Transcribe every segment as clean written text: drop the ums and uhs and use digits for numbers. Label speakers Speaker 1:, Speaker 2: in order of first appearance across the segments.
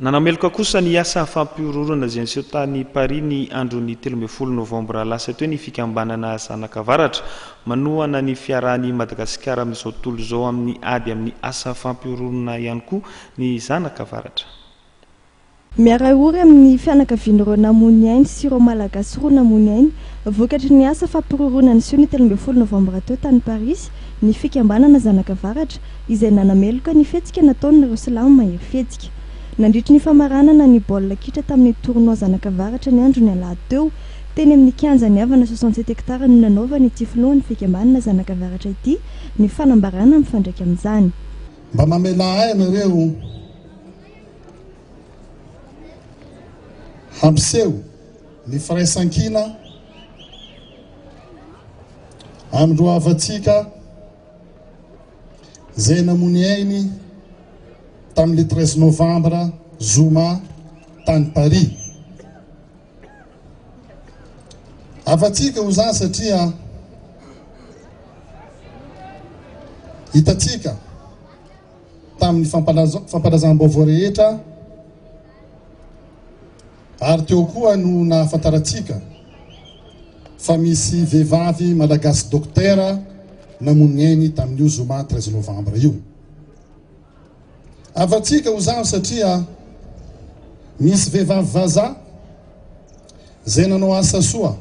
Speaker 1: Nanameloka kosa ny asa fampiororana izay niseho tany Paris ny andron'ny 13 Novambra lasa teo ny fikambanana zanakavaratra manohana ny fiarahan'i Madagasikara amin'izao tontolo izao amin'ny ady amin'ny asa fampiororana ihany koa ny zanakavaratra.
Speaker 2: Miara-ory amin'ny fianakavian'ny ireo Namuniainy sy ireo Malagasy roa Namuniainy vokatry ny asa fampiororana niseho ny 13 Novambra teo tany Paris ny fikambanana zanakavaratra izay nanameloka ny fihetsika nataon'ireo Silamo mahery fihetsika. Nandritry ny famaranana ny baolina kitra tamin'ny tournoi zanakavaratra ny andro ny alahady teo teny amin'ny kianjany havana 67 hektara no nanaovany ity filohan'ny fikambanana zanakavaratra ity ny fanambarana mifandraika amin'izany.
Speaker 3: Mba mamela ahy ianareo hampiseho ny firaisan-kina amin'ireo havatsika izay Namuniainy tamin'ny 13 Novambra zoma tany Paris. Havatsika ho zany satria hitatsika tamin'ny fampalazam-baovao rehetra ary teo koa no nahafantaratsika fa misy vehivavy malagasy dokotera Namuniainy tamin'io zoma 13 Novambra io. Havatsika ho zany satria misy vehivavy vazaha izay nanao asa soa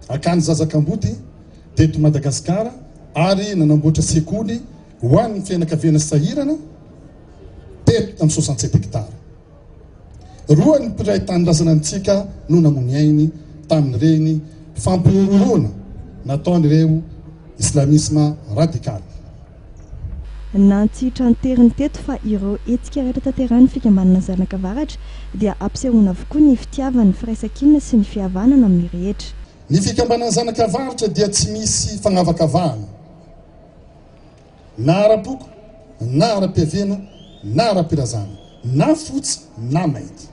Speaker 3: akany Zazakamboty teto Madagasikara ary nanamboatra sekoly ho an'ny fianakaviana sahirana teto amin'ny 67 hektara. Roa ny mpiray tany lasana antsika no Namuniainy tamin'ireny fampiororona nataon'ireo islamisme radical.
Speaker 2: Nantsitra ny teto fa ireo etsika rehetra tanterahany fikambanana zanakavaratra dia ampisehoana avokoa ny fitiavany firaisan-kina sy ny fihavanana amin'ny rehetra.
Speaker 3: Ny fikambanana zanakavaratra dia tsy misy fagnavakavahana na ara-poko, na ara-piavena, na ara-pirazana, na fotsy na mainty.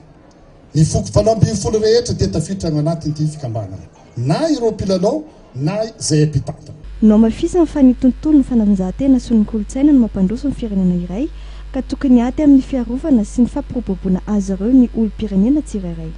Speaker 3: Ny foko 7 rehetra dia tafiditra ao anatin'ity fikambanana, na ireo mpilalao na izay mpitantana.
Speaker 2: No mafisana fa ny tontolo ny fanatanjahantena sy ny kolontsaina no mampandroso ny firenena iray ka tokony aty amin'ny fiarovana sy ny fampiroboroboana azy ireo ny olom-pirenena tsirairay.